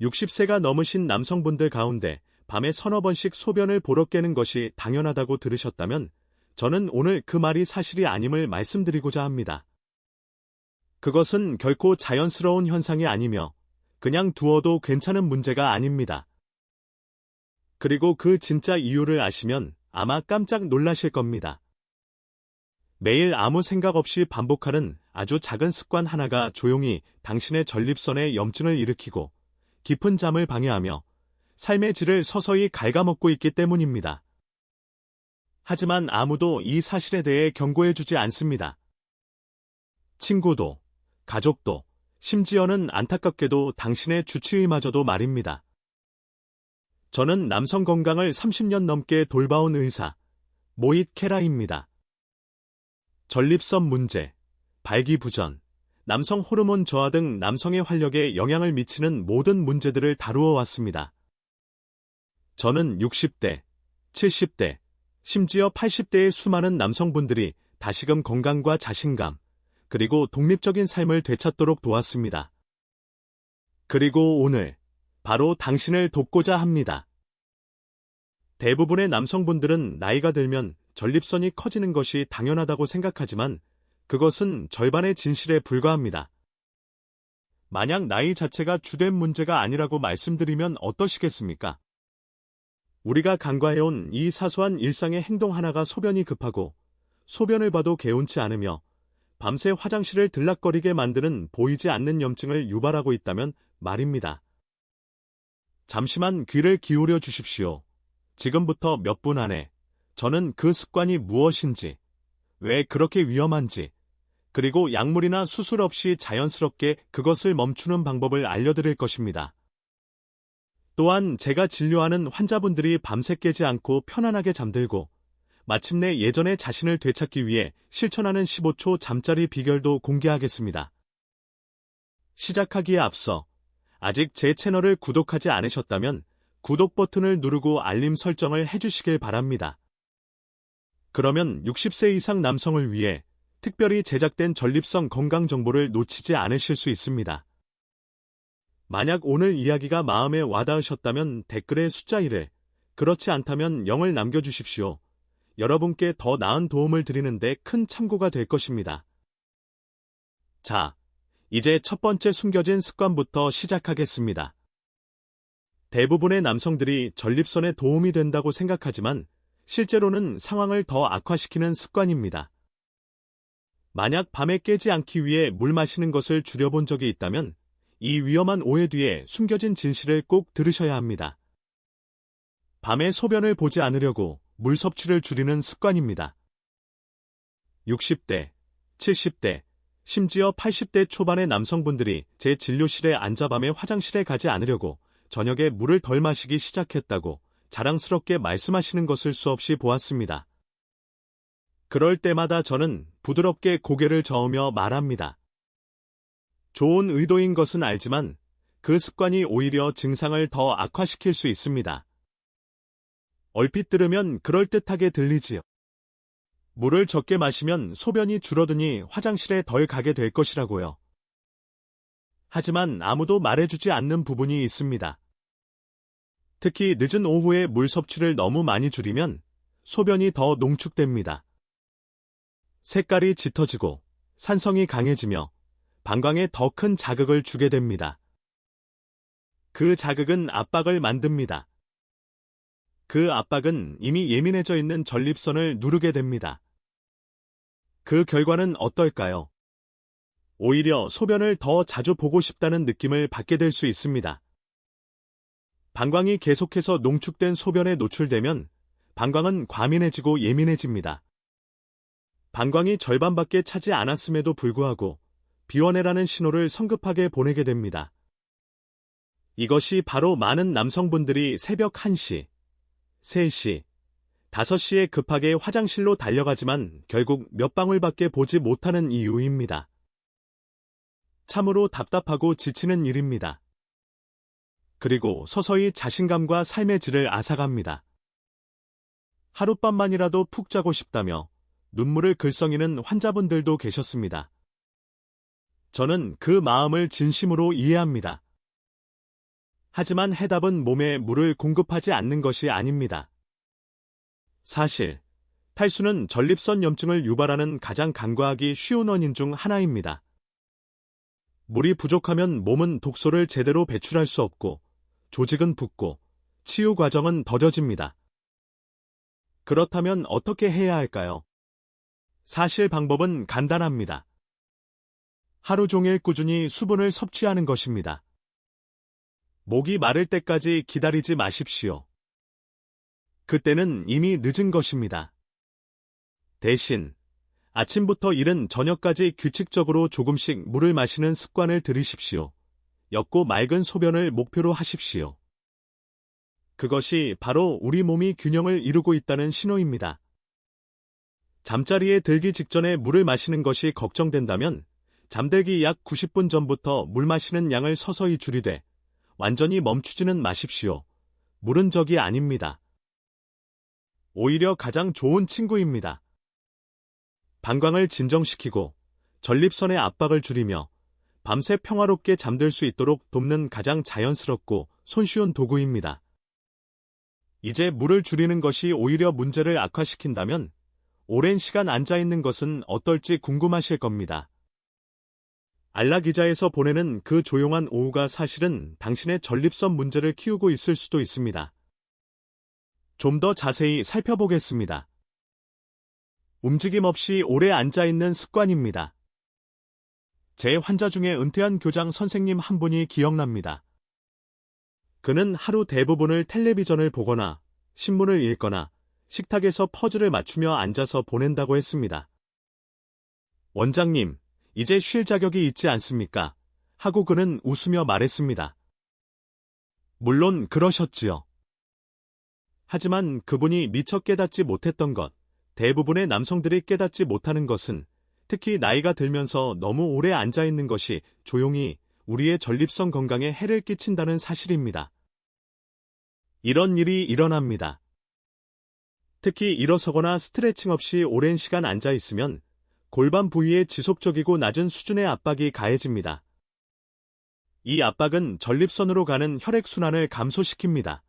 60세가 넘으신 남성분들 가운데 밤에 서너 번씩 소변을 보러 깨는 것이 당연하다고 들으셨다면 저는 오늘 그 말이 사실이 아님을 말씀드리고자 합니다. 그것은 결코 자연스러운 현상이 아니며 그냥 두어도 괜찮은 문제가 아닙니다. 그리고 그 진짜 이유를 아시면 아마 깜짝 놀라실 겁니다. 매일 아무 생각 없이 반복하는 아주 작은 습관 하나가 조용히 당신의 전립선에 염증을 일으키고 깊은 잠을 방해하며 삶의 질을 서서히 갉아먹고 있기 때문입니다. 하지만 아무도 이 사실에 대해 경고해주지 않습니다. 친구도, 가족도, 심지어는 안타깝게도 당신의 주치의마저도 말입니다. 저는 남성 건강을 30년 넘게 돌봐온 의사, 모잇 케라입니다. 전립선 문제, 발기부전, 남성 호르몬 저하 등 남성의 활력에 영향을 미치는 모든 문제들을 다루어 왔습니다. 저는 60대, 70대, 심지어 80대의 수많은 남성분들이 다시금 건강과 자신감, 그리고 독립적인 삶을 되찾도록 도왔습니다. 그리고 오늘, 바로 당신을 돕고자 합니다. 대부분의 남성분들은 나이가 들면 전립선이 커지는 것이 당연하다고 생각하지만 그것은 절반의 진실에 불과합니다. 만약 나이 자체가 주된 문제가 아니라고 말씀드리면 어떠시겠습니까? 우리가 간과해온 이 사소한 일상의 행동 하나가 소변이 급하고 소변을 봐도 개운치 않으며 밤새 화장실을 들락거리게 만드는 보이지 않는 염증을 유발하고 있다면 말입니다. 잠시만 귀를 기울여 주십시오. 지금부터 몇 분 안에 저는 그 습관이 무엇인지, 왜 그렇게 위험한지, 그리고 약물이나 수술 없이 자연스럽게 그것을 멈추는 방법을 알려드릴 것입니다. 또한 제가 진료하는 환자분들이 밤새 깨지 않고 편안하게 잠들고 마침내 예전의 자신을 되찾기 위해 실천하는 15초 잠자리 비결도 공개하겠습니다. 시작하기에 앞서 아직 제 채널을 구독하지 않으셨다면 구독 버튼을 누르고 알림 설정을 해주시길 바랍니다. 그러면 60세 이상 남성을 위해 특별히 제작된 전립선 건강 정보를 놓치지 않으실 수 있습니다. 만약 오늘 이야기가 마음에 와닿으셨다면 댓글에 숫자 1을, 그렇지 않다면 0을 남겨주십시오. 여러분께 더 나은 도움을 드리는데 큰 참고가 될 것입니다. 자, 이제 첫 번째 숨겨진 습관부터 시작하겠습니다. 대부분의 남성들이 전립선에 도움이 된다고 생각하지만 실제로는 상황을 더 악화시키는 습관입니다. 만약 밤에 깨지 않기 위해 물 마시는 것을 줄여본 적이 있다면 이 위험한 오해 뒤에 숨겨진 진실을 꼭 들으셔야 합니다. 밤에 소변을 보지 않으려고 물 섭취를 줄이는 습관입니다. 60대, 70대, 심지어 80대 초반의 남성분들이 제 진료실에 앉아 밤에 화장실에 가지 않으려고 저녁에 물을 덜 마시기 시작했다고 자랑스럽게 말씀하시는 것을 수없이 보았습니다. 그럴 때마다 저는 부드럽게 고개를 저으며 말합니다. 좋은 의도인 것은 알지만 그 습관이 오히려 증상을 더 악화시킬 수 있습니다. 얼핏 들으면 그럴듯하게 들리지요. 물을 적게 마시면 소변이 줄어드니 화장실에 덜 가게 될 것이라고요. 하지만 아무도 말해주지 않는 부분이 있습니다. 특히 늦은 오후에 물 섭취를 너무 많이 줄이면 소변이 더 농축됩니다. 색깔이 짙어지고 산성이 강해지며 방광에 더 큰 자극을 주게 됩니다. 그 자극은 압박을 만듭니다. 그 압박은 이미 예민해져 있는 전립선을 누르게 됩니다. 그 결과는 어떨까요? 오히려 소변을 더 자주 보고 싶다는 느낌을 받게 될 수 있습니다. 방광이 계속해서 농축된 소변에 노출되면 방광은 과민해지고 예민해집니다. 방광이 절반밖에 차지 않았음에도 불구하고 비워내라는 신호를 성급하게 보내게 됩니다. 이것이 바로 많은 남성분들이 새벽 1시, 3시, 5시에 급하게 화장실로 달려가지만 결국 몇 방울밖에 보지 못하는 이유입니다. 참으로 답답하고 지치는 일입니다. 그리고 서서히 자신감과 삶의 질을 앗아갑니다. 하룻밤만이라도 푹 자고 싶다며 눈물을 글썽이는 환자분들도 계셨습니다. 저는 그 마음을 진심으로 이해합니다. 하지만 해답은 몸에 물을 공급하지 않는 것이 아닙니다. 사실, 탈수는 전립선 염증을 유발하는 가장 간과하기 쉬운 원인 중 하나입니다. 물이 부족하면 몸은 독소를 제대로 배출할 수 없고, 조직은 붓고, 치유 과정은 더뎌집니다. 그렇다면 어떻게 해야 할까요? 사실 방법은 간단합니다. 하루 종일 꾸준히 수분을 섭취하는 것입니다. 목이 마를 때까지 기다리지 마십시오. 그때는 이미 늦은 것입니다. 대신 아침부터 이른 저녁까지 규칙적으로 조금씩 물을 마시는 습관을 들이십시오. 옅고 맑은 소변을 목표로 하십시오. 그것이 바로 우리 몸이 균형을 이루고 있다는 신호입니다. 잠자리에 들기 직전에 물을 마시는 것이 걱정된다면 잠들기 약 90분 전부터 물 마시는 양을 서서히 줄이되 완전히 멈추지는 마십시오. 물은 적이 아닙니다. 오히려 가장 좋은 친구입니다. 방광을 진정시키고 전립선의 압박을 줄이며 밤새 평화롭게 잠들 수 있도록 돕는 가장 자연스럽고 손쉬운 도구입니다. 이제 물을 줄이는 것이 오히려 문제를 악화시킨다면 오랜 시간 앉아있는 것은 어떨지 궁금하실 겁니다. 알라기자에서 보내는 그 조용한 오후가 사실은 당신의 전립선 문제를 키우고 있을 수도 있습니다. 좀 더 자세히 살펴보겠습니다. 움직임 없이 오래 앉아있는 습관입니다. 제 환자 중에 은퇴한 교장 선생님 한 분이 기억납니다. 그는 하루 대부분을 텔레비전을 보거나 신문을 읽거나 식탁에서 퍼즐을 맞추며 앉아서 보낸다고 했습니다. 원장님, 이제 쉴 자격이 있지 않습니까? 하고 그는 웃으며 말했습니다. 물론 그러셨지요. 하지만 그분이 미처 깨닫지 못했던 것, 대부분의 남성들이 깨닫지 못하는 것은 특히 나이가 들면서 너무 오래 앉아있는 것이 조용히 우리의 전립선 건강에 해를 끼친다는 사실입니다. 이런 일이 일어납니다. 특히 일어서거나 스트레칭 없이 오랜 시간 앉아있으면 골반 부위에 지속적이고 낮은 수준의 압박이 가해집니다. 이 압박은 전립선으로 가는 혈액순환을 감소시킵니다.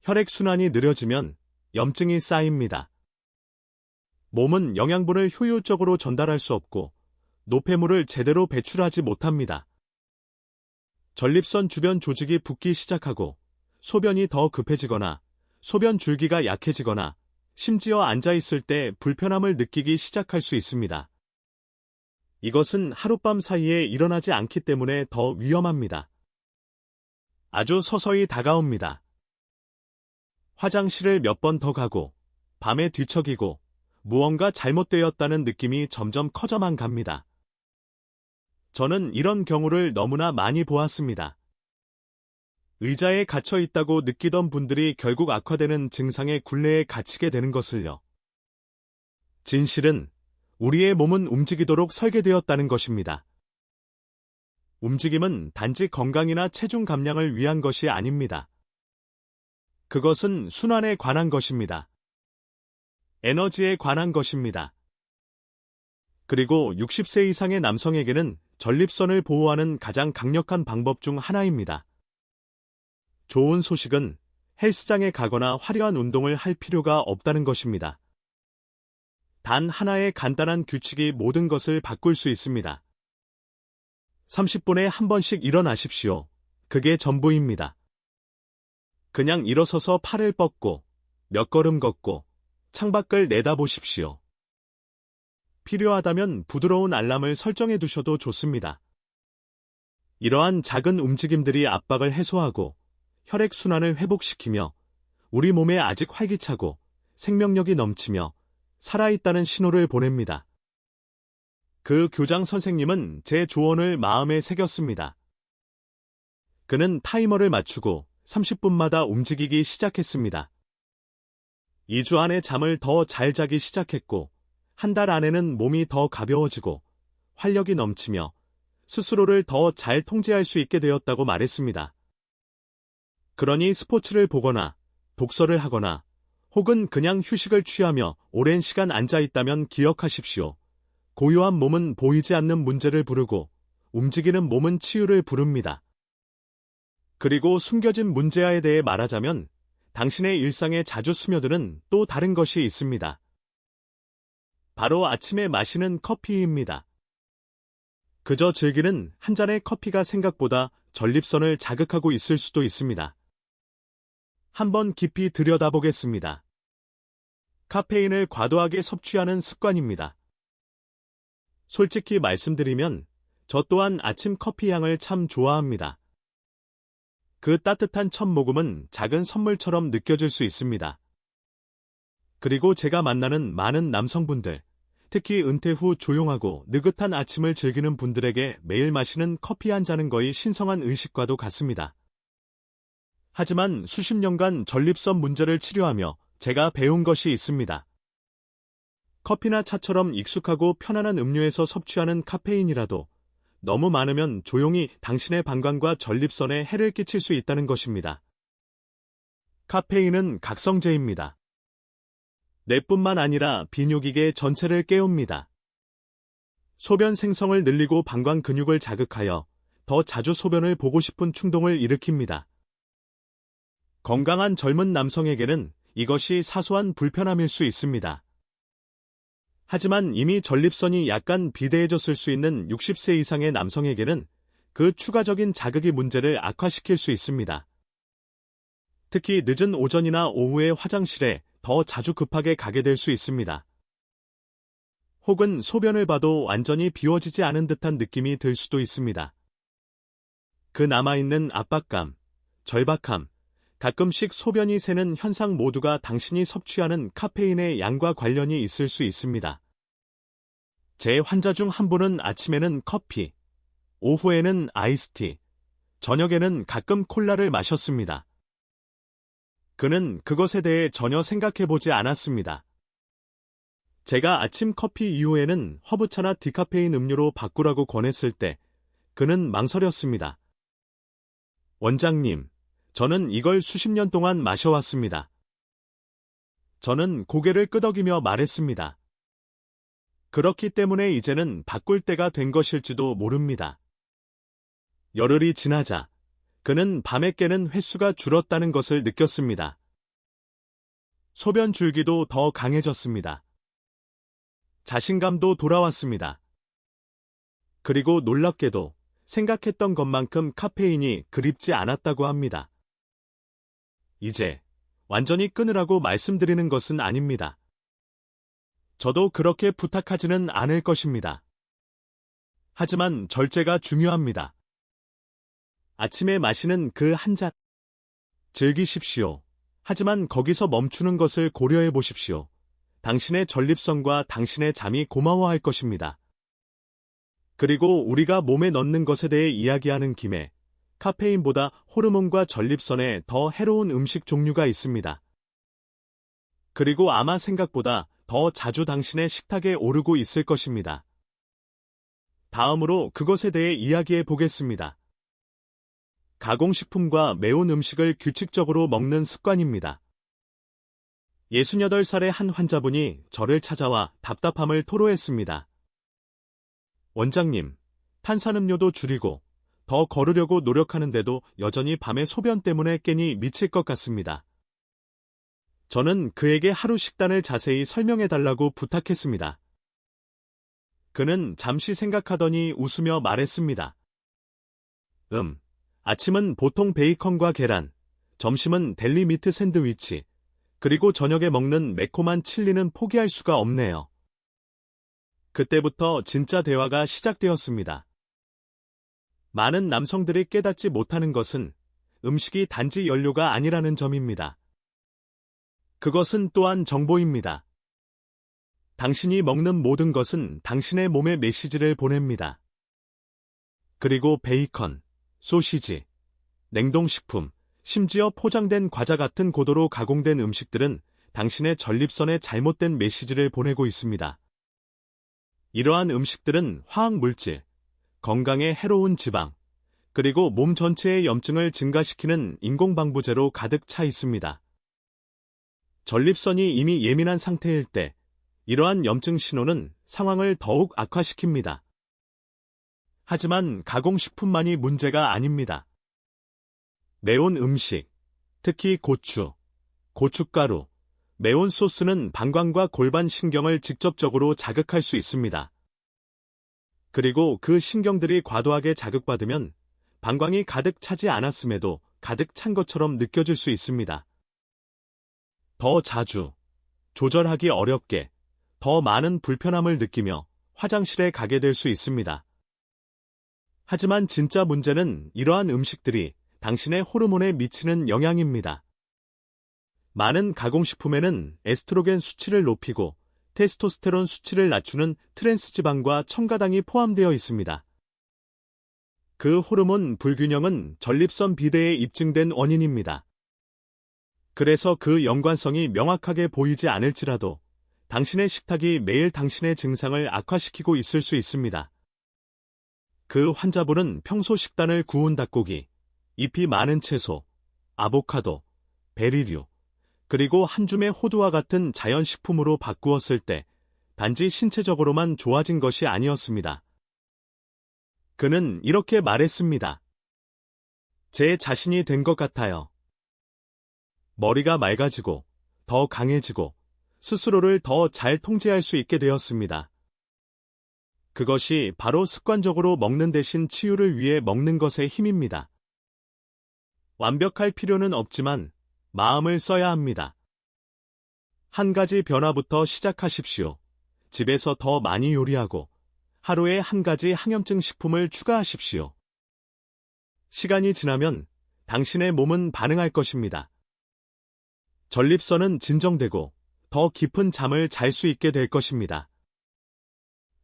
혈액순환이 느려지면 염증이 쌓입니다. 몸은 영양분을 효율적으로 전달할 수 없고 노폐물을 제대로 배출하지 못합니다. 전립선 주변 조직이 붓기 시작하고 소변이 더 급해지거나 소변 줄기가 약해지거나 심지어 앉아있을 때 불편함을 느끼기 시작할 수 있습니다. 이것은 하룻밤 사이에 일어나지 않기 때문에 더 위험합니다. 아주 서서히 다가옵니다. 화장실을 몇 번 더 가고 밤에 뒤척이고 무언가 잘못되었다는 느낌이 점점 커져만 갑니다. 저는 이런 경우를 너무나 많이 보았습니다. 의자에 갇혀 있다고 느끼던 분들이 결국 악화되는 증상의 굴레에 갇히게 되는 것을요. 진실은 우리의 몸은 움직이도록 설계되었다는 것입니다. 움직임은 단지 건강이나 체중 감량을 위한 것이 아닙니다. 그것은 순환에 관한 것입니다. 에너지에 관한 것입니다. 그리고 60세 이상의 남성에게는 전립선을 보호하는 가장 강력한 방법 중 하나입니다. 좋은 소식은 헬스장에 가거나 화려한 운동을 할 필요가 없다는 것입니다. 단 하나의 간단한 규칙이 모든 것을 바꿀 수 있습니다. 30분에 한 번씩 일어나십시오. 그게 전부입니다. 그냥 일어서서 팔을 뻗고 몇 걸음 걷고 창밖을 내다보십시오. 필요하다면 부드러운 알람을 설정해 두셔도 좋습니다. 이러한 작은 움직임들이 압박을 해소하고 혈액순환을 회복시키며 우리 몸에 아직 활기차고 생명력이 넘치며 살아있다는 신호를 보냅니다. 그 교장 선생님은 제 조언을 마음에 새겼습니다. 그는 타이머를 맞추고 30분마다 움직이기 시작했습니다. 2주 안에 잠을 더 잘 자기 시작했고 한 달 안에는 몸이 더 가벼워지고 활력이 넘치며 스스로를 더 잘 통제할 수 있게 되었다고 말했습니다. 그러니 스포츠를 보거나 독서를 하거나 혹은 그냥 휴식을 취하며 오랜 시간 앉아있다면 기억하십시오. 고요한 몸은 보이지 않는 문제를 부르고 움직이는 몸은 치유를 부릅니다. 그리고 숨겨진 문제아에 대해 말하자면 당신의 일상에 자주 스며드는 또 다른 것이 있습니다. 바로 아침에 마시는 커피입니다. 그저 즐기는 한 잔의 커피가 생각보다 전립선을 자극하고 있을 수도 있습니다. 한번 깊이 들여다보겠습니다. 카페인을 과도하게 섭취하는 습관입니다. 솔직히 말씀드리면 저 또한 아침 커피 향을 참 좋아합니다. 그 따뜻한 첫 모금은 작은 선물처럼 느껴질 수 있습니다. 그리고 제가 만나는 많은 남성분들, 특히 은퇴 후 조용하고 느긋한 아침을 즐기는 분들에게 매일 마시는 커피 한 잔은 거의 신성한 의식과도 같습니다. 하지만 수십 년간 전립선 문제를 치료하며 제가 배운 것이 있습니다. 커피나 차처럼 익숙하고 편안한 음료에서 섭취하는 카페인이라도 너무 많으면 조용히 당신의 방광과 전립선에 해를 끼칠 수 있다는 것입니다. 카페인은 각성제입니다. 뇌뿐만 아니라 비뇨기계 전체를 깨웁니다. 소변 생성을 늘리고 방광 근육을 자극하여 더 자주 소변을 보고 싶은 충동을 일으킵니다. 건강한 젊은 남성에게는 이것이 사소한 불편함일 수 있습니다. 하지만 이미 전립선이 약간 비대해졌을 수 있는 60세 이상의 남성에게는 그 추가적인 자극이 문제를 악화시킬 수 있습니다. 특히 늦은 오전이나 오후에 화장실에 더 자주 급하게 가게 될 수 있습니다. 혹은 소변을 봐도 완전히 비워지지 않은 듯한 느낌이 들 수도 있습니다. 그 남아있는 압박감, 절박함, 가끔씩 소변이 새는 현상 모두가 당신이 섭취하는 카페인의 양과 관련이 있을 수 있습니다. 제 환자 중 한 분은 아침에는 커피, 오후에는 아이스티, 저녁에는 가끔 콜라를 마셨습니다. 그는 그것에 대해 전혀 생각해보지 않았습니다. 제가 아침 커피 이후에는 허브차나 디카페인 음료로 바꾸라고 권했을 때 그는 망설였습니다. 원장님, 저는 이걸 수십 년 동안 마셔왔습니다. 저는 고개를 끄덕이며 말했습니다. 그렇기 때문에 이제는 바꿀 때가 된 것일지도 모릅니다. 열흘이 지나자 그는 밤에 깨는 횟수가 줄었다는 것을 느꼈습니다. 소변 줄기도 더 강해졌습니다. 자신감도 돌아왔습니다. 그리고 놀랍게도 생각했던 것만큼 카페인이 그립지 않았다고 합니다. 이제 완전히 끊으라고 말씀드리는 것은 아닙니다. 저도 그렇게 부탁하지는 않을 것입니다. 하지만 절제가 중요합니다. 아침에 마시는 그 한 잔. 즐기십시오. 하지만 거기서 멈추는 것을 고려해 보십시오. 당신의 전립선과 당신의 잠이 고마워할 것입니다. 그리고 우리가 몸에 넣는 것에 대해 이야기하는 김에 카페인보다 호르몬과 전립선에 더 해로운 음식 종류가 있습니다. 그리고 아마 생각보다 더 자주 당신의 식탁에 오르고 있을 것입니다. 다음으로 그것에 대해 이야기해 보겠습니다. 가공식품과 매운 음식을 규칙적으로 먹는 습관입니다. 68살의 한 환자분이 저를 찾아와 답답함을 토로했습니다. 원장님, 탄산음료도 줄이고 더 걸으려고 노력하는데도 여전히 밤에 소변 때문에 깨니 미칠 것 같습니다. 저는 그에게 하루 식단을 자세히 설명해달라고 부탁했습니다. 그는 잠시 생각하더니 웃으며 말했습니다. 아침은 보통 베이컨과 계란, 점심은 델리 미트 샌드위치, 그리고 저녁에 먹는 매콤한 칠리는 포기할 수가 없네요. 그때부터 진짜 대화가 시작되었습니다. 많은 남성들이 깨닫지 못하는 것은 음식이 단지 연료가 아니라는 점입니다. 그것은 또한 정보입니다. 당신이 먹는 모든 것은 당신의 몸에 메시지를 보냅니다. 그리고 베이컨, 소시지, 냉동식품, 심지어 포장된 과자 같은 고도로 가공된 음식들은 당신의 전립선에 잘못된 메시지를 보내고 있습니다. 이러한 음식들은 화학물질, 건강에 해로운 지방, 그리고 몸 전체의 염증을 증가시키는 인공방부제로 가득 차 있습니다. 전립선이 이미 예민한 상태일 때 이러한 염증 신호는 상황을 더욱 악화시킵니다. 하지만 가공식품만이 문제가 아닙니다. 매운 음식, 특히 고추, 고춧가루, 매운 소스는 방광과 골반 신경을 직접적으로 자극할 수 있습니다. 그리고 그 신경들이 과도하게 자극받으면 방광이 가득 차지 않았음에도 가득 찬 것처럼 느껴질 수 있습니다. 더 자주, 조절하기 어렵게, 더 많은 불편함을 느끼며 화장실에 가게 될 수 있습니다. 하지만 진짜 문제는 이러한 음식들이 당신의 호르몬에 미치는 영향입니다. 많은 가공식품에는 에스트로겐 수치를 높이고 테스토스테론 수치를 낮추는 트랜스지방과 첨가당이 포함되어 있습니다. 그 호르몬 불균형은 전립선 비대에 입증된 원인입니다. 그래서 그 연관성이 명확하게 보이지 않을지라도 당신의 식탁이 매일 당신의 증상을 악화시키고 있을 수 있습니다. 그 환자분은 평소 식단을 구운 닭고기, 잎이 많은 채소, 아보카도, 베리류, 그리고 한 줌의 호두와 같은 자연식품으로 바꾸었을 때 단지 신체적으로만 좋아진 것이 아니었습니다. 그는 이렇게 말했습니다. 제 자신이 된 것 같아요. 머리가 맑아지고 더 강해지고 스스로를 더 잘 통제할 수 있게 되었습니다. 그것이 바로 습관적으로 먹는 대신 치유를 위해 먹는 것의 힘입니다. 완벽할 필요는 없지만 마음을 써야 합니다. 한 가지 변화부터 시작하십시오. 집에서 더 많이 요리하고 하루에 한 가지 항염증 식품을 추가하십시오. 시간이 지나면 당신의 몸은 반응할 것입니다. 전립선은 진정되고 더 깊은 잠을 잘 수 있게 될 것입니다.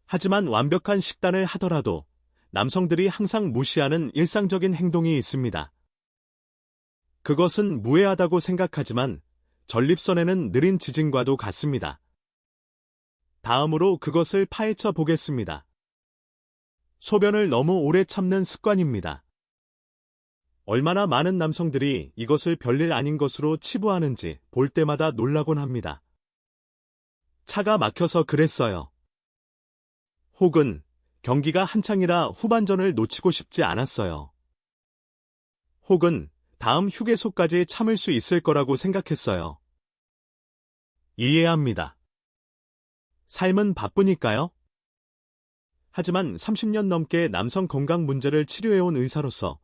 하지만 완벽한 식단을 하더라도 남성들이 항상 무시하는 일상적인 행동이 있습니다. 그것은 무해하다고 생각하지만 전립선에는 느린 지진과도 같습니다. 다음으로 그것을 파헤쳐 보겠습니다. 소변을 너무 오래 참는 습관입니다. 얼마나 많은 남성들이 이것을 별일 아닌 것으로 치부하는지 볼 때마다 놀라곤 합니다. 차가 막혀서 그랬어요. 혹은 경기가 한창이라 후반전을 놓치고 싶지 않았어요. 혹은 다음 휴게소까지 참을 수 있을 거라고 생각했어요. 이해합니다. 삶은 바쁘니까요. 하지만 30년 넘게 남성 건강 문제를 치료해온 의사로서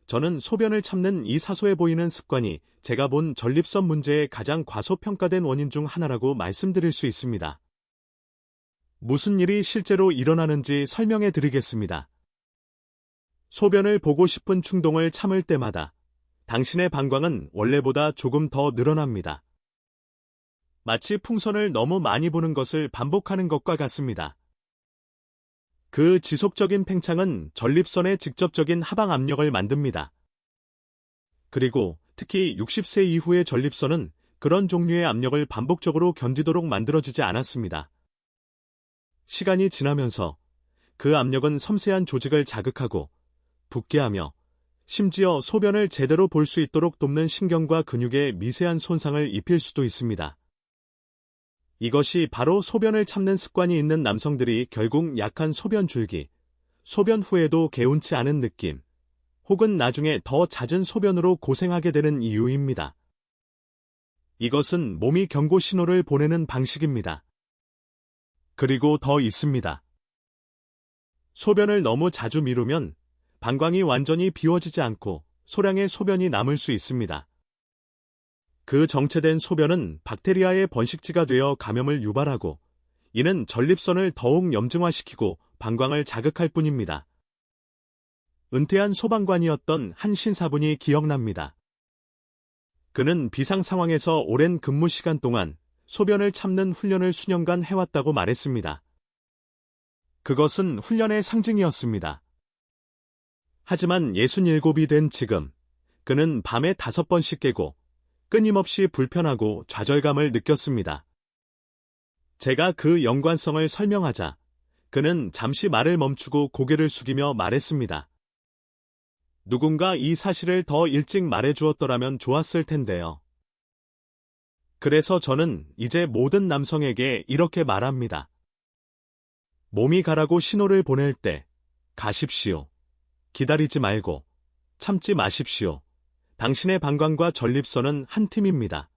저는 소변을 참는 이 사소해 보이는 습관이 제가 본 전립선 문제의 가장 과소평가된 원인 중 하나라고 말씀드릴 수 있습니다. 무슨 일이 실제로 일어나는지 설명해 드리겠습니다. 소변을 보고 싶은 충동을 참을 때마다 당신의 방광은 원래보다 조금 더 늘어납니다. 마치 풍선을 너무 많이 부는 것을 반복하는 것과 같습니다. 그 지속적인 팽창은 전립선의 직접적인 하방 압력을 만듭니다. 그리고 특히 60세 이후의 전립선은 그런 종류의 압력을 반복적으로 견디도록 만들어지지 않았습니다. 시간이 지나면서 그 압력은 섬세한 조직을 자극하고 붓게 하며 심지어 소변을 제대로 볼 수 있도록 돕는 신경과 근육에 미세한 손상을 입힐 수도 있습니다. 이것이 바로 소변을 참는 습관이 있는 남성들이 결국 약한 소변 줄기, 소변 후에도 개운치 않은 느낌, 혹은 나중에 더 잦은 소변으로 고생하게 되는 이유입니다. 이것은 몸이 경고 신호를 보내는 방식입니다. 그리고 더 있습니다. 소변을 너무 자주 미루면 방광이 완전히 비워지지 않고 소량의 소변이 남을 수 있습니다. 그 정체된 소변은 박테리아의 번식지가 되어 감염을 유발하고 이는 전립선을 더욱 염증화시키고 방광을 자극할 뿐입니다. 은퇴한 소방관이었던 한 신사분이 기억납니다. 그는 비상 상황에서 오랜 근무 시간 동안 소변을 참는 훈련을 수년간 해왔다고 말했습니다. 그것은 훈련의 상징이었습니다. 하지만 67이 된 지금 그는 밤에 5번씩 깨고 끊임없이 불편하고 좌절감을 느꼈습니다. 제가 그 연관성을 설명하자 그는 잠시 말을 멈추고 고개를 숙이며 말했습니다. 누군가 이 사실을 더 일찍 말해주었더라면 좋았을 텐데요. 그래서 저는 이제 모든 남성에게 이렇게 말합니다. 몸이 가라고 신호를 보낼 때 가십시오. 기다리지 말고 참지 마십시오. 당신의 방광과 전립선은 한 팀입니다.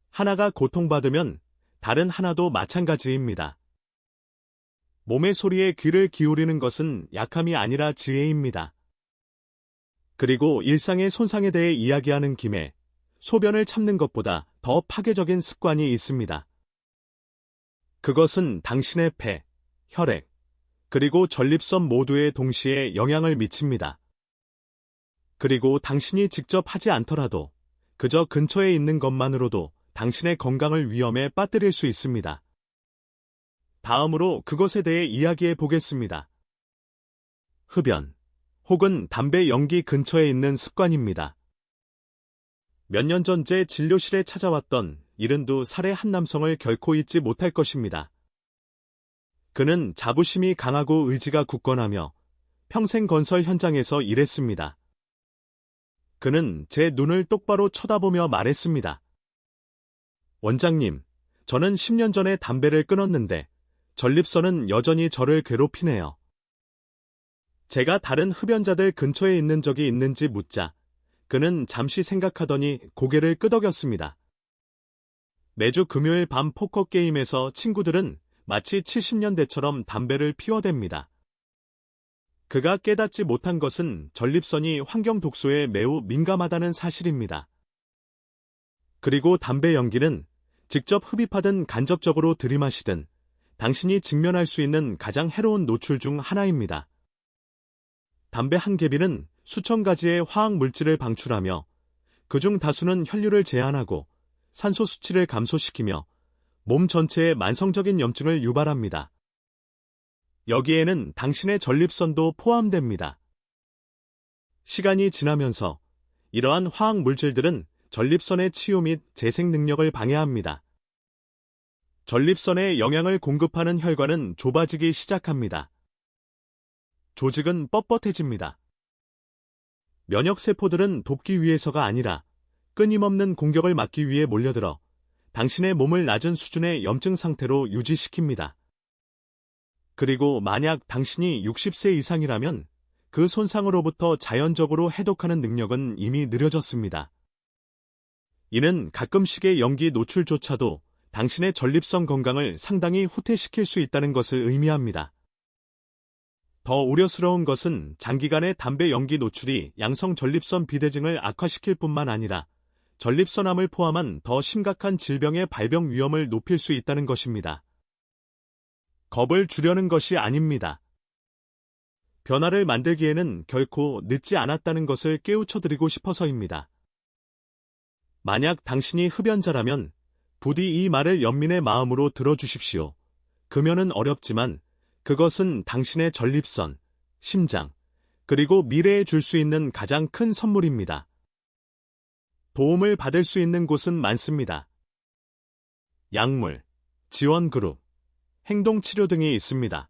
하나가 고통받으면 다른 하나도 마찬가지입니다. 몸의 소리에 귀를 기울이는 것은 약함이 아니라 지혜입니다. 그리고 일상의 손상에 대해 이야기하는 김에 소변을 참는 것보다 더 파괴적인 습관이 있습니다. 그것은 당신의 폐, 혈액, 그리고 전립선 모두에 동시에 영향을 미칩니다. 그리고 당신이 직접 하지 않더라도 그저 근처에 있는 것만으로도 당신의 건강을 위험에 빠뜨릴 수 있습니다. 다음으로 그것에 대해 이야기해 보겠습니다. 흡연, 혹은 담배 연기 근처에 있는 습관입니다. 몇 년 전 제 진료실에 찾아왔던 72살의 한 남성을 결코 잊지 못할 것입니다. 그는 자부심이 강하고 의지가 굳건하며 평생 건설 현장에서 일했습니다. 그는 제 눈을 똑바로 쳐다보며 말했습니다. 원장님, 저는 10년 전에 담배를 끊었는데 전립선은 여전히 저를 괴롭히네요. 제가 다른 흡연자들 근처에 있는 적이 있는지 묻자 그는 잠시 생각하더니 고개를 끄덕였습니다. 매주 금요일 밤 포커 게임에서 친구들은 마치 70년대처럼 담배를 피워댑니다. 그가 깨닫지 못한 것은 전립선이 환경 독소에 매우 민감하다는 사실입니다. 그리고 담배 연기는 직접 흡입하든 간접적으로 들이마시든 당신이 직면할 수 있는 가장 해로운 노출 중 하나입니다. 담배 한 개비는 수천 가지의 화학 물질을 방출하며 그중 다수는 혈류를 제한하고 산소 수치를 감소시키며 몸 전체에 만성적인 염증을 유발합니다. 여기에는 당신의 전립선도 포함됩니다. 시간이 지나면서 이러한 화학 물질들은 전립선의 치유 및 재생 능력을 방해합니다. 전립선에 영양을 공급하는 혈관은 좁아지기 시작합니다. 조직은 뻣뻣해집니다. 면역세포들은 돕기 위해서가 아니라 끊임없는 공격을 막기 위해 몰려들어 당신의 몸을 낮은 수준의 염증 상태로 유지시킵니다. 그리고 만약 당신이 60세 이상이라면 그 손상으로부터 자연적으로 해독하는 능력은 이미 느려졌습니다. 이는 가끔씩의 연기 노출조차도 당신의 전립선 건강을 상당히 후퇴시킬 수 있다는 것을 의미합니다. 더 우려스러운 것은 장기간의 담배 연기 노출이 양성 전립선 비대증을 악화시킬 뿐만 아니라 전립선암을 포함한 더 심각한 질병의 발병 위험을 높일 수 있다는 것입니다. 겁을 주려는 것이 아닙니다. 변화를 만들기에는 결코 늦지 않았다는 것을 깨우쳐드리고 싶어서입니다. 만약 당신이 흡연자라면 부디 이 말을 연민의 마음으로 들어주십시오. 금연은 어렵지만 그것은 당신의 전립선, 심장, 그리고 미래에 줄 수 있는 가장 큰 선물입니다. 도움을 받을 수 있는 곳은 많습니다. 약물, 지원그룹, 행동치료 등이 있습니다.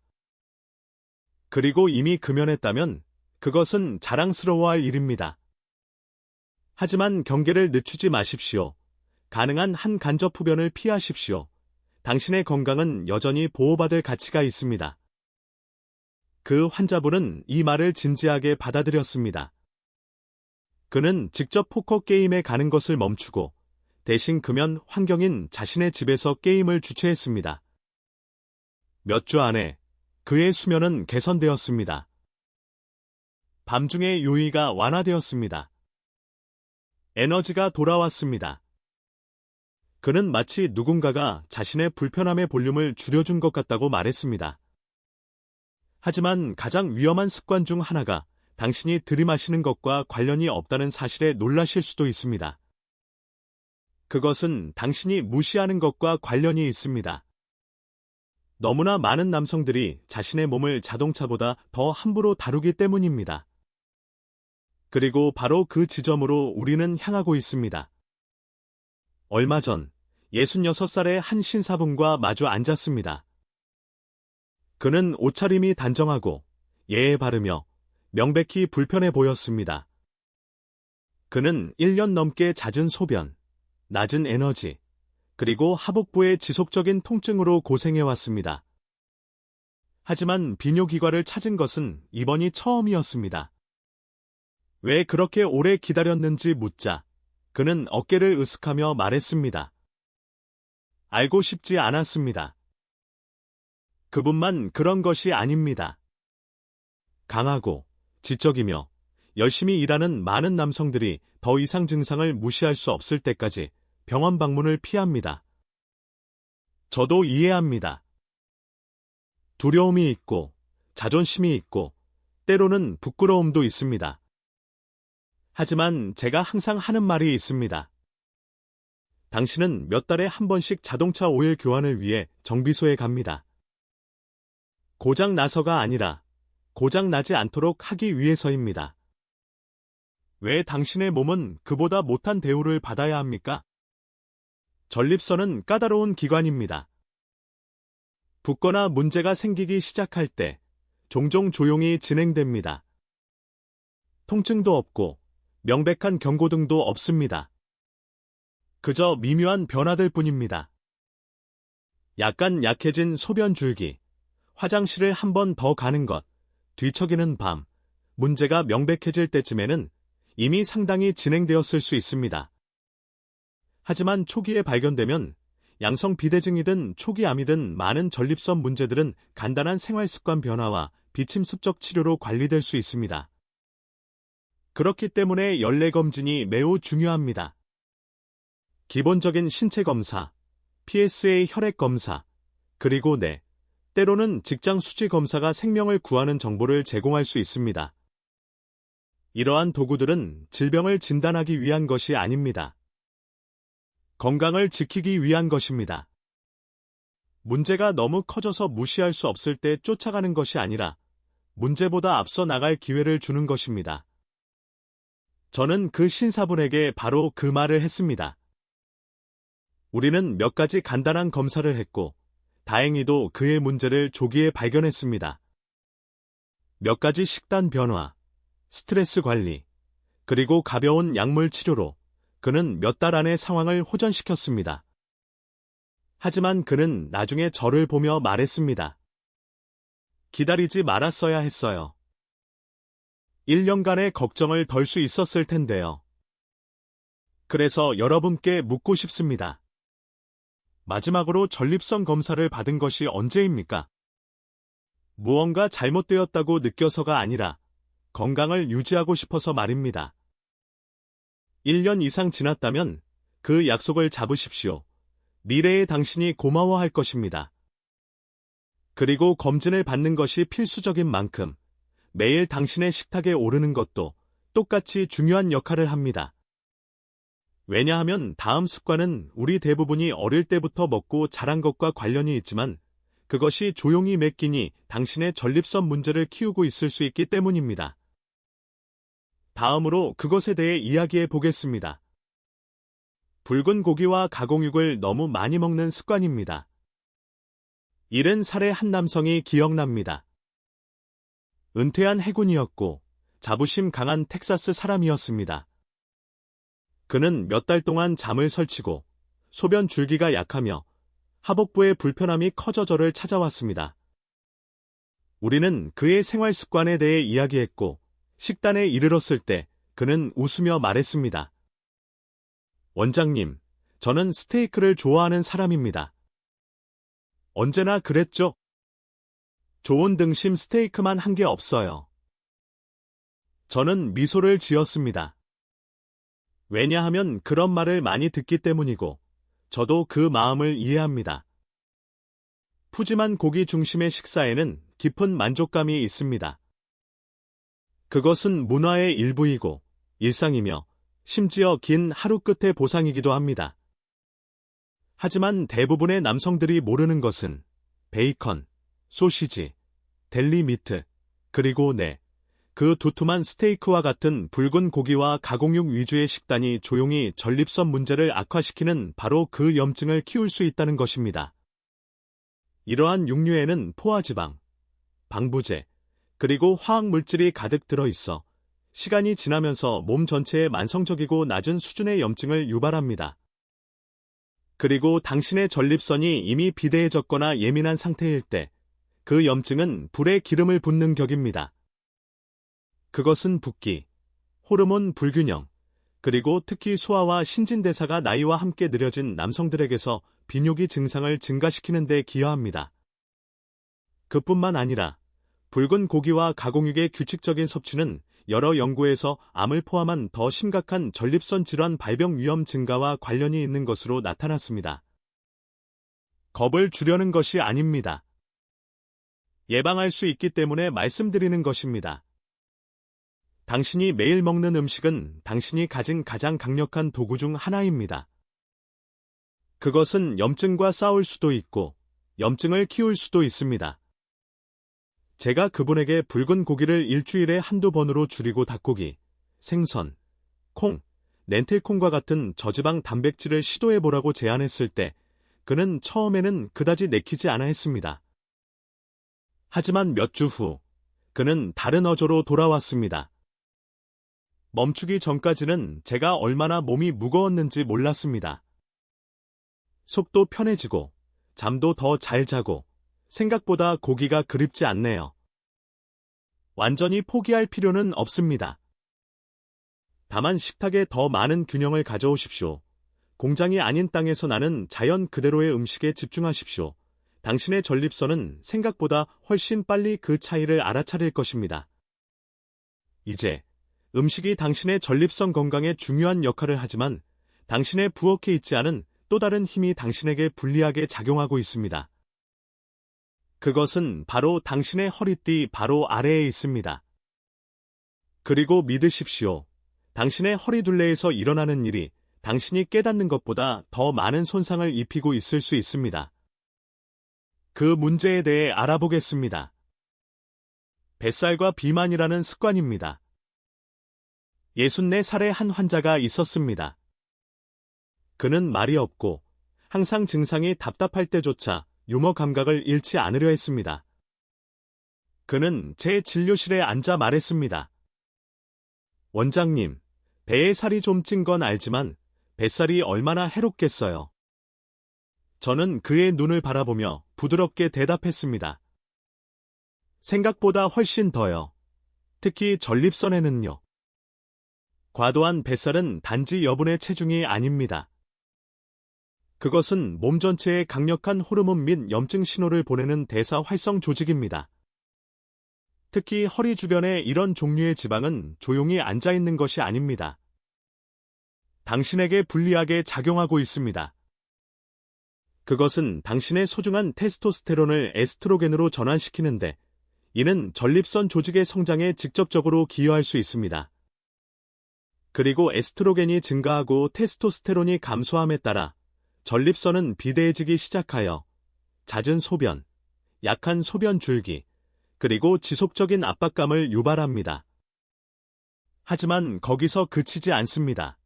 그리고 이미 금연했다면 그것은 자랑스러워할 일입니다. 하지만 경계를 늦추지 마십시오. 가능한 한 간접 흡연을 피하십시오. 당신의 건강은 여전히 보호받을 가치가 있습니다. 그 환자분은 이 말을 진지하게 받아들였습니다. 그는 직접 포커 게임에 가는 것을 멈추고 대신 금연 환경인 자신의 집에서 게임을 주최했습니다. 몇 주 안에 그의 수면은 개선되었습니다. 밤중의 요의가 완화되었습니다. 에너지가 돌아왔습니다. 그는 마치 누군가가 자신의 불편함의 볼륨을 줄여준 것 같다고 말했습니다. 하지만 가장 위험한 습관 중 하나가 당신이 들이마시는 것과 관련이 없다는 사실에 놀라실 수도 있습니다. 그것은 당신이 무시하는 것과 관련이 있습니다. 너무나 많은 남성들이 자신의 몸을 자동차보다 더 함부로 다루기 때문입니다. 그리고 바로 그 지점으로 우리는 향하고 있습니다. 얼마 전 66살의 한 신사분과 마주 앉았습니다. 그는 옷차림이 단정하고 예에 바르며 명백히 불편해 보였습니다. 그는 1년 넘게 잦은 소변, 낮은 에너지, 그리고 하복부의 지속적인 통증으로 고생해왔습니다. 하지만 비뇨기과를 찾은 것은 이번이 처음이었습니다. 왜 그렇게 오래 기다렸는지 묻자 그는 어깨를 으쓱하며 말했습니다. 알고 싶지 않았습니다. 그분만 그런 것이 아닙니다. 강하고 지적이며 열심히 일하는 많은 남성들이 더 이상 증상을 무시할 수 없을 때까지 병원 방문을 피합니다. 저도 이해합니다. 두려움이 있고 자존심이 있고 때로는 부끄러움도 있습니다. 하지만 제가 항상 하는 말이 있습니다. 당신은 몇 달에 한 번씩 자동차 오일 교환을 위해 정비소에 갑니다. 고장 나서가 아니라 고장 나지 않도록 하기 위해서입니다. 왜 당신의 몸은 그보다 못한 대우를 받아야 합니까? 전립선은 까다로운 기관입니다. 붓거나 문제가 생기기 시작할 때 종종 조용히 진행됩니다. 통증도 없고 명백한 경고등도 없습니다. 그저 미묘한 변화들 뿐입니다. 약간 약해진 소변 줄기, 화장실을 한 번 더 가는 것, 뒤척이는 밤, 문제가 명백해질 때쯤에는 이미 상당히 진행되었을 수 있습니다. 하지만 초기에 발견되면 양성 비대증이든 초기암이든 많은 전립선 문제들은 간단한 생활습관 변화와 비침습적 치료로 관리될 수 있습니다. 그렇기 때문에 연례검진이 매우 중요합니다. 기본적인 신체 검사, PSA 혈액 검사, 그리고 때로는 직장 수치 검사가 생명을 구하는 정보를 제공할 수 있습니다. 이러한 도구들은 질병을 진단하기 위한 것이 아닙니다. 건강을 지키기 위한 것입니다. 문제가 너무 커져서 무시할 수 없을 때 쫓아가는 것이 아니라 문제보다 앞서 나갈 기회를 주는 것입니다. 저는 그 신사분에게 바로 그 말을 했습니다. 우리는 몇 가지 간단한 검사를 했고 다행히도 그의 문제를 조기에 발견했습니다. 몇 가지 식단 변화, 스트레스 관리, 그리고 가벼운 약물 치료로 그는 몇 달 안에 상황을 호전시켰습니다. 하지만 그는 나중에 저를 보며 말했습니다. 기다리지 말았어야 했어요. 1년간의 걱정을 덜 수 있었을 텐데요. 그래서 여러분께 묻고 싶습니다. 마지막으로 전립선 검사를 받은 것이 언제입니까? 무언가 잘못되었다고 느껴서가 아니라 건강을 유지하고 싶어서 말입니다. 1년 이상 지났다면 그 약속을 잡으십시오. 미래의 당신이 고마워할 것입니다. 그리고 검진을 받는 것이 필수적인 만큼 매일 당신의 식탁에 오르는 것도 똑같이 중요한 역할을 합니다. 왜냐하면 다음 습관은 우리 대부분이 어릴 때부터 먹고 자란 것과 관련이 있지만 그것이 조용히 몇 끼니 당신의 전립선 문제를 키우고 있을 수 있기 때문입니다. 다음으로 그것에 대해 이야기해 보겠습니다. 붉은 고기와 가공육을 너무 많이 먹는 습관입니다. 70살의 한 남성이 기억납니다. 은퇴한 해군이었고 자부심 강한 텍사스 사람이었습니다. 그는 몇 달 동안 잠을 설치고 소변 줄기가 약하며 하복부의 불편함이 커져 저를 찾아왔습니다. 우리는 그의 생활 습관에 대해 이야기했고 식단에 이르렀을 때 그는 웃으며 말했습니다. 원장님, 저는 스테이크를 좋아하는 사람입니다. 언제나 그랬죠? 좋은 등심 스테이크만 한 게 없어요. 저는 미소를 지었습니다. 왜냐하면 그런 말을 많이 듣기 때문이고 저도 그 마음을 이해합니다. 푸짐한 고기 중심의 식사에는 깊은 만족감이 있습니다. 그것은 문화의 일부이고 일상이며 심지어 긴 하루 끝의 보상이기도 합니다. 하지만 대부분의 남성들이 모르는 것은 베이컨, 소시지, 델리미트, 그리고 그 두툼한 스테이크와 같은 붉은 고기와 가공육 위주의 식단이 조용히 전립선 문제를 악화시키는 바로 그 염증을 키울 수 있다는 것입니다. 이러한 육류에는 포화지방, 방부제, 그리고 화학물질이 가득 들어있어 시간이 지나면서 몸 전체에 만성적이고 낮은 수준의 염증을 유발합니다. 그리고 당신의 전립선이 이미 비대해졌거나 예민한 상태일 때 그 염증은 불에 기름을 붓는 격입니다. 그것은 붓기, 호르몬 불균형, 그리고 특히 소화와 신진대사가 나이와 함께 느려진 남성들에게서 비뇨기 증상을 증가시키는 데 기여합니다. 그뿐만 아니라 붉은 고기와 가공육의 규칙적인 섭취는 여러 연구에서 암을 포함한 더 심각한 전립선 질환 발병 위험 증가와 관련이 있는 것으로 나타났습니다. 겁을 주려는 것이 아닙니다. 예방할 수 있기 때문에 말씀드리는 것입니다. 당신이 매일 먹는 음식은 당신이 가진 가장 강력한 도구 중 하나입니다. 그것은 염증과 싸울 수도 있고 염증을 키울 수도 있습니다. 제가 그분에게 붉은 고기를 일주일에 한두 번으로 줄이고 닭고기, 생선, 콩, 렌틸콩과 같은 저지방 단백질을 시도해보라고 제안했을 때 그는 처음에는 그다지 내키지 않아 했습니다. 하지만 몇 주 후 그는 다른 어조로 돌아왔습니다. 멈추기 전까지는 제가 얼마나 몸이 무거웠는지 몰랐습니다. 속도 편해지고 잠도 더 잘 자고 생각보다 고기가 그립지 않네요. 완전히 포기할 필요는 없습니다. 다만 식탁에 더 많은 균형을 가져오십시오. 공장이 아닌 땅에서 나는 자연 그대로의 음식에 집중하십시오. 당신의 전립선은 생각보다 훨씬 빨리 그 차이를 알아차릴 것입니다. 이제 음식이 당신의 전립선 건강에 중요한 역할을 하지만 당신의 부엌에 있지 않은 또 다른 힘이 당신에게 불리하게 작용하고 있습니다. 그것은 바로 당신의 허리띠 바로 아래에 있습니다. 그리고 믿으십시오. 당신의 허리둘레에서 일어나는 일이 당신이 깨닫는 것보다 더 많은 손상을 입히고 있을 수 있습니다. 그 문제에 대해 알아보겠습니다. 뱃살과 비만이라는 습관입니다. 64살의 한 환자가 있었습니다. 그는 말이 없고 항상 증상이 답답할 때조차 유머 감각을 잃지 않으려 했습니다. 그는 제 진료실에 앉아 말했습니다. 원장님, 배에 살이 좀 찐 건 알지만 뱃살이 얼마나 해롭겠어요. 저는 그의 눈을 바라보며 부드럽게 대답했습니다. 생각보다 훨씬 더요. 특히 전립선에는요. 과도한 뱃살은 단지 여분의 체중이 아닙니다. 그것은 몸 전체에 강력한 호르몬 및 염증 신호를 보내는 대사 활성 조직입니다. 특히 허리 주변에 이런 종류의 지방은 조용히 앉아 있는 것이 아닙니다. 당신에게 불리하게 작용하고 있습니다. 그것은 당신의 소중한 테스토스테론을 에스트로겐으로 전환시키는데 이는 전립선 조직의 성장에 직접적으로 기여할 수 있습니다. 그리고 에스트로겐이 증가하고 테스토스테론이 감소함에 따라 전립선은 비대해지기 시작하여 잦은 소변, 약한 소변 줄기, 그리고 지속적인 압박감을 유발합니다. 하지만 거기서 그치지 않습니다.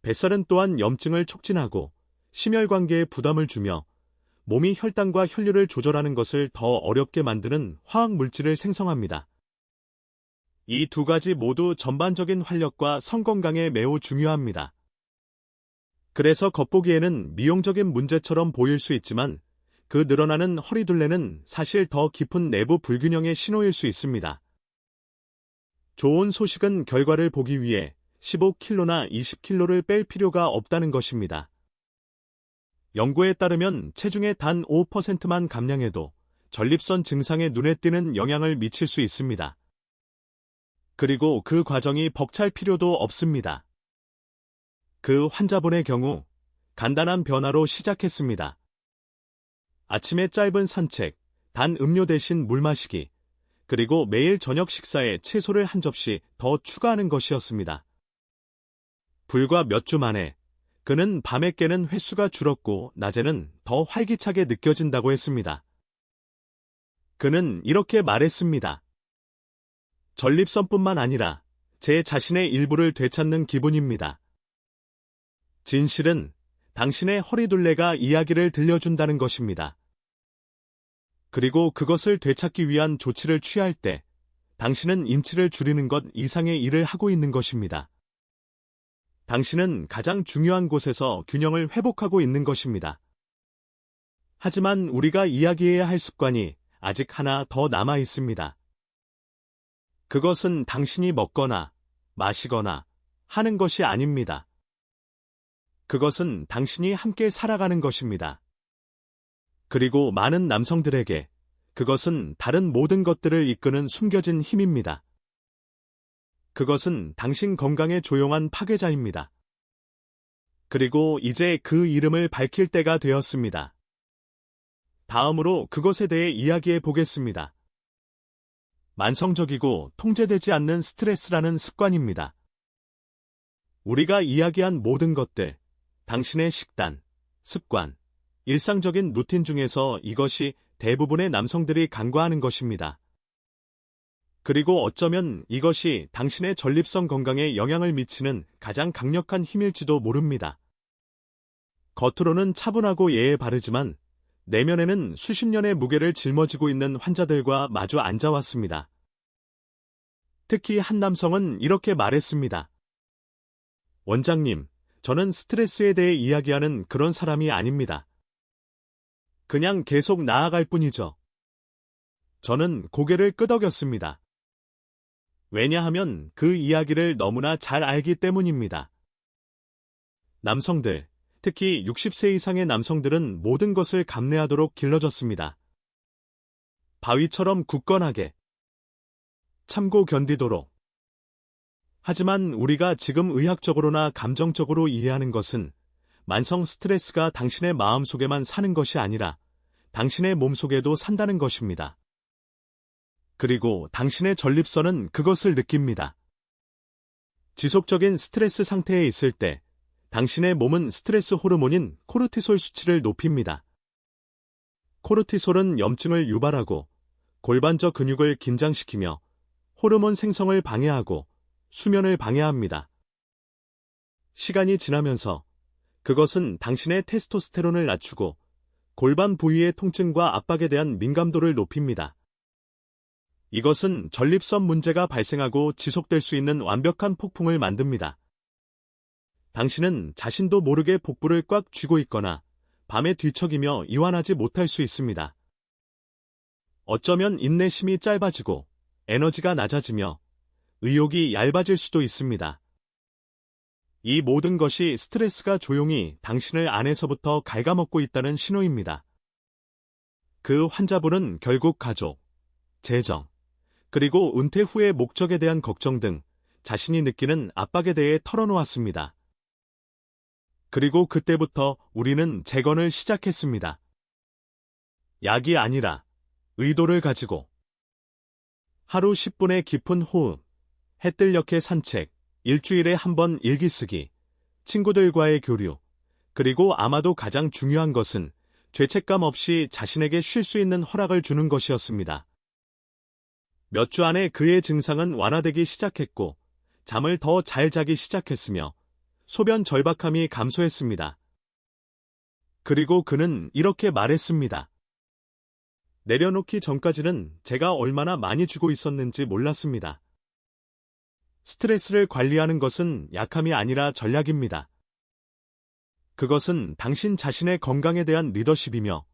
뱃살은 또한 염증을 촉진하고 심혈관계에 부담을 주며 몸이 혈당과 혈류를 조절하는 것을 더 어렵게 만드는 화학 물질을 생성합니다. 이 두 가지 모두 전반적인 활력과 성건강에 매우 중요합니다. 그래서 겉보기에는 미용적인 문제처럼 보일 수 있지만 그 늘어나는 허리둘레는 사실 더 깊은 내부 불균형의 신호일 수 있습니다. 좋은 소식은 결과를 보기 위해 15kg나 20kg를 뺄 필요가 없다는 것입니다. 연구에 따르면 체중의 단 5%만 감량해도 전립선 증상에 눈에 띄는 영향을 미칠 수 있습니다. 그리고 그 과정이 벅찰 필요도 없습니다. 그 환자분의 경우 간단한 변화로 시작했습니다. 아침에 짧은 산책, 단 음료 대신 물 마시기, 그리고 매일 저녁 식사에 채소를 한 접시 더 추가하는 것이었습니다. 불과 몇 주 만에 그는 밤에 깨는 횟수가 줄었고 낮에는 더 활기차게 느껴진다고 했습니다. 그는 이렇게 말했습니다. 전립선뿐만 아니라 제 자신의 일부를 되찾는 기분입니다. 진실은 당신의 허리둘레가 이야기를 들려준다는 것입니다. 그리고 그것을 되찾기 위한 조치를 취할 때 당신은 인치를 줄이는 것 이상의 일을 하고 있는 것입니다. 당신은 가장 중요한 곳에서 균형을 회복하고 있는 것입니다. 하지만 우리가 이야기해야 할 습관이 아직 하나 더 남아 있습니다. 그것은 당신이 먹거나 마시거나 하는 것이 아닙니다. 그것은 당신이 함께 살아가는 것입니다. 그리고 많은 남성들에게 그것은 다른 모든 것들을 이끄는 숨겨진 힘입니다. 그것은 당신 건강의 조용한 파괴자입니다. 그리고 이제 그 이름을 밝힐 때가 되었습니다. 다음으로 그것에 대해 이야기해 보겠습니다. 만성적이고 통제되지 않는 스트레스라는 습관입니다. 우리가 이야기한 모든 것들, 당신의 식단, 습관, 일상적인 루틴 중에서 이것이 대부분의 남성들이 간과하는 것입니다. 그리고 어쩌면 이것이 당신의 전립선 건강에 영향을 미치는 가장 강력한 힘일지도 모릅니다. 겉으로는 차분하고 예에 바르지만 내면에는 수십 년의 무게를 짊어지고 있는 환자들과 마주 앉아왔습니다. 특히 한 남성은 이렇게 말했습니다. 원장님, 저는 스트레스에 대해 이야기하는 그런 사람이 아닙니다. 그냥 계속 나아갈 뿐이죠. 저는 고개를 끄덕였습니다. 왜냐하면 그 이야기를 너무나 잘 알기 때문입니다. 남성들, 특히 60세 이상의 남성들은 모든 것을 감내하도록 길러졌습니다. 바위처럼 굳건하게, 참고 견디도록. 하지만 우리가 지금 의학적으로나 감정적으로 이해하는 것은 만성 스트레스가 당신의 마음속에만 사는 것이 아니라 당신의 몸속에도 산다는 것입니다. 그리고 당신의 전립선은 그것을 느낍니다. 지속적인 스트레스 상태에 있을 때 당신의 몸은 스트레스 호르몬인 코르티솔 수치를 높입니다. 코르티솔은 염증을 유발하고 골반저 근육을 긴장시키며 호르몬 생성을 방해하고 수면을 방해합니다. 시간이 지나면서 그것은 당신의 테스토스테론을 낮추고 골반 부위의 통증과 압박에 대한 민감도를 높입니다. 이것은 전립선 문제가 발생하고 지속될 수 있는 완벽한 폭풍을 만듭니다. 당신은 자신도 모르게 복부를 꽉 쥐고 있거나 밤에 뒤척이며 이완하지 못할 수 있습니다. 어쩌면 인내심이 짧아지고 에너지가 낮아지며 의욕이 얇아질 수도 있습니다. 이 모든 것이 스트레스가 조용히 당신을 안에서부터 갉아먹고 있다는 신호입니다. 그 환자분은 결국 가족, 재정, 그리고 은퇴 후의 목적에 대한 걱정 등 자신이 느끼는 압박에 대해 털어놓았습니다. 그리고 그때부터 우리는 재건을 시작했습니다. 약이 아니라 의도를 가지고 하루 10분의 깊은 호흡, 해뜰녘의 산책, 일주일에 한 번 일기 쓰기, 친구들과의 교류, 그리고 아마도 가장 중요한 것은 죄책감 없이 자신에게 쉴 수 있는 허락을 주는 것이었습니다. 몇 주 안에 그의 증상은 완화되기 시작했고 잠을 더 잘 자기 시작했으며 소변 절박함이 감소했습니다. 그리고 그는 이렇게 말했습니다. 내려놓기 전까지는 제가 얼마나 많이 주고 있었는지 몰랐습니다. 스트레스를 관리하는 것은 약함이 아니라 전략입니다. 그것은 당신 자신의 건강에 대한 리더십이며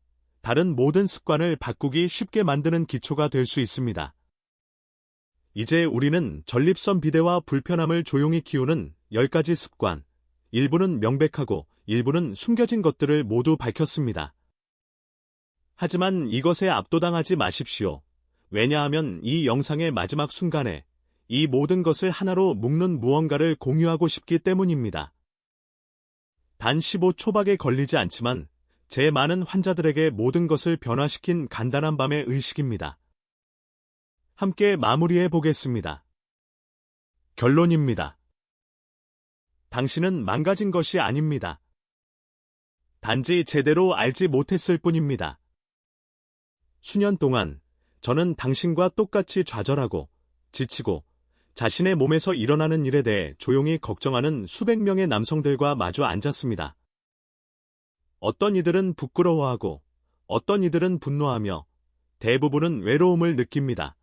다른 모든 습관을 바꾸기 쉽게 만드는 기초가 될 수 있습니다. 이제 우리는 전립선 비대와 불편함을 조용히 키우는 10가지 습관, 일부는 명백하고 일부는 숨겨진 것들을 모두 밝혔습니다. 하지만 이것에 압도당하지 마십시오. 왜냐하면 이 영상의 마지막 순간에 이 모든 것을 하나로 묶는 무언가를 공유하고 싶기 때문입니다. 단 15초밖에 걸리지 않지만 제 많은 환자들에게 모든 것을 변화시킨 간단한 밤의 의식입니다. 함께 마무리해 보겠습니다. 결론입니다. 당신은 망가진 것이 아닙니다. 단지 제대로 알지 못했을 뿐입니다. 수년 동안 저는 당신과 똑같이 좌절하고 지치고 자신의 몸에서 일어나는 일에 대해 조용히 걱정하는 수백 명의 남성들과 마주 앉았습니다. 어떤 이들은 부끄러워하고 어떤 이들은 분노하며 대부분은 외로움을 느낍니다.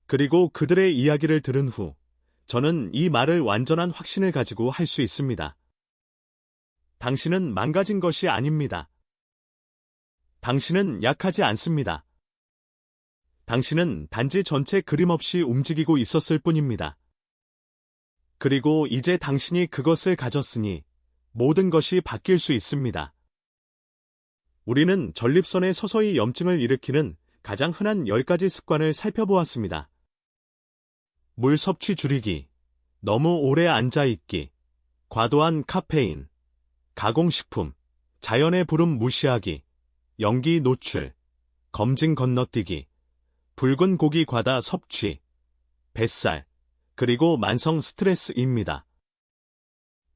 그리고 그들의 이야기를 들은 후 저는 이 말을 완전한 확신을 가지고 할 수 있습니다. 당신은 망가진 것이 아닙니다. 당신은 약하지 않습니다. 당신은 단지 전체 그림 없이 움직이고 있었을 뿐입니다. 그리고 이제 당신이 그것을 가졌으니 모든 것이 바뀔 수 있습니다. 우리는 전립선에 서서히 염증을 일으키는 가장 흔한 10가지 습관을 살펴보았습니다. 물 섭취 줄이기, 너무 오래 앉아있기, 과도한 카페인, 가공식품, 자연의 부름 무시하기, 연기 노출, 검증 건너뛰기, 붉은 고기 과다 섭취, 뱃살, 그리고 만성 스트레스입니다.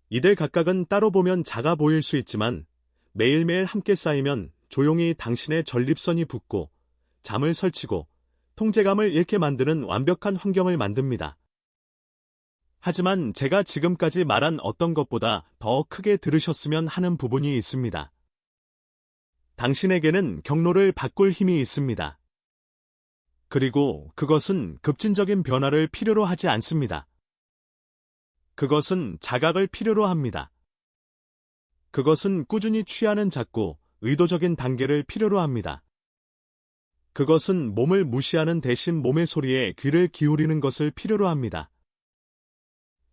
이들 각각은 따로 보면 작아 보일 수 있지만 매일매일 함께 쌓이면 조용히 당신의 전립선이 붓고 잠을 설치고 통제감을 잃게 만드는 완벽한 환경을 만듭니다. 하지만 제가 지금까지 말한 어떤 것보다 더 크게 들으셨으면 하는 부분이 있습니다. 당신에게는 경로를 바꿀 힘이 있습니다. 그리고 그것은 급진적인 변화를 필요로 하지 않습니다. 그것은 자각을 필요로 합니다. 그것은 꾸준히 취하는 작고 의도적인 단계를 필요로 합니다. 그것은 몸을 무시하는 대신 몸의 소리에 귀를 기울이는 것을 필요로 합니다.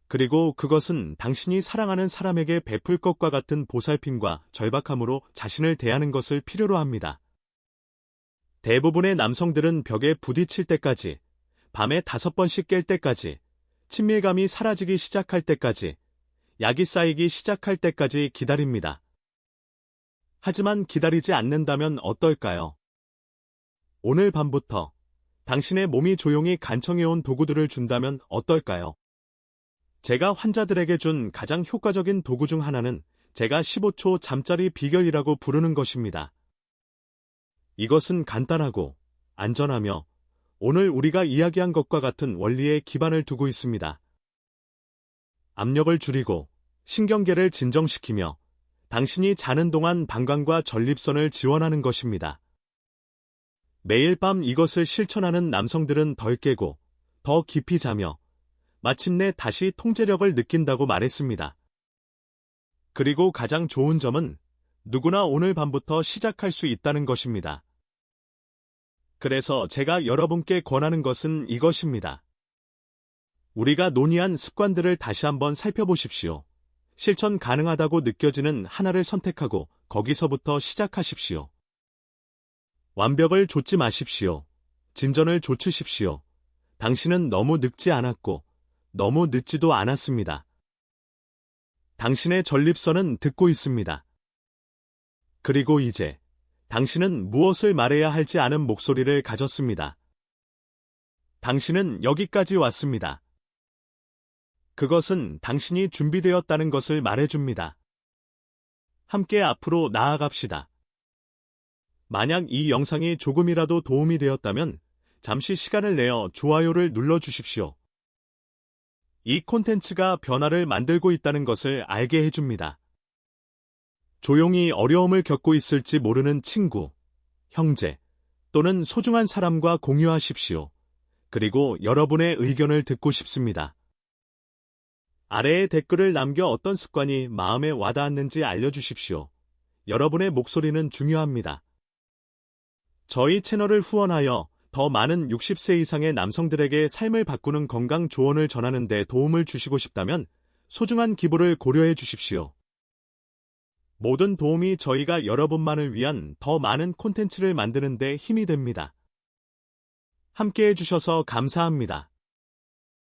그리고 그것은 당신이 사랑하는 사람에게 베풀 것과 같은 보살핌과 절박함으로 자신을 대하는 것을 필요로 합니다. 대부분의 남성들은 벽에 부딪힐 때까지, 밤에 5번씩 깰 때까지, 친밀감이 사라지기 시작할 때까지, 약이 쌓이기 시작할 때까지 기다립니다. 하지만 기다리지 않는다면 어떨까요? 오늘 밤부터 당신의 몸이 조용히 간청해온 도구들을 준다면 어떨까요? 제가 환자들에게 준 가장 효과적인 도구 중 하나는 제가 15초 잠자리 비결이라고 부르는 것입니다. 이것은 간단하고 안전하며 오늘 우리가 이야기한 것과 같은 원리에 기반을 두고 있습니다. 압력을 줄이고 신경계를 진정시키며 당신이 자는 동안 방광과 전립선을 지원하는 것입니다. 매일 밤 이것을 실천하는 남성들은 덜 깨고 더 깊이 자며 마침내 다시 통제력을 느낀다고 말했습니다. 그리고 가장 좋은 점은 누구나 오늘 밤부터 시작할 수 있다는 것입니다. 그래서 제가 여러분께 권하는 것은 이것입니다. 우리가 논의한 습관들을 다시 한번 살펴보십시오. 실천 가능하다고 느껴지는 하나를 선택하고 거기서부터 시작하십시오. 완벽을 좇지 마십시오. 진전을 좇으십시오. 당신은 너무 늙지 않았고 너무 늦지도 않았습니다. 당신의 전립선은 듣고 있습니다. 그리고 이제 당신은 무엇을 말해야 할지 아는 목소리를 가졌습니다. 당신은 여기까지 왔습니다. 그것은 당신이 준비되었다는 것을 말해줍니다. 함께 앞으로 나아갑시다. 만약 이 영상이 조금이라도 도움이 되었다면 잠시 시간을 내어 좋아요를 눌러주십시오. 이 콘텐츠가 변화를 만들고 있다는 것을 알게 해줍니다. 조용히 어려움을 겪고 있을지 모르는 친구, 형제 또는 소중한 사람과 공유하십시오. 그리고 여러분의 의견을 듣고 싶습니다. 아래에 댓글을 남겨 어떤 습관이 마음에 와닿았는지 알려주십시오. 여러분의 목소리는 중요합니다. 저희 채널을 후원하여 더 많은 60세 이상의 남성들에게 삶을 바꾸는 건강 조언을 전하는 데 도움을 주시고 싶다면 소중한 기부를 고려해 주십시오. 모든 도움이 저희가 여러분만을 위한 더 많은 콘텐츠를 만드는 데 힘이 됩니다. 함께 해주셔서 감사합니다.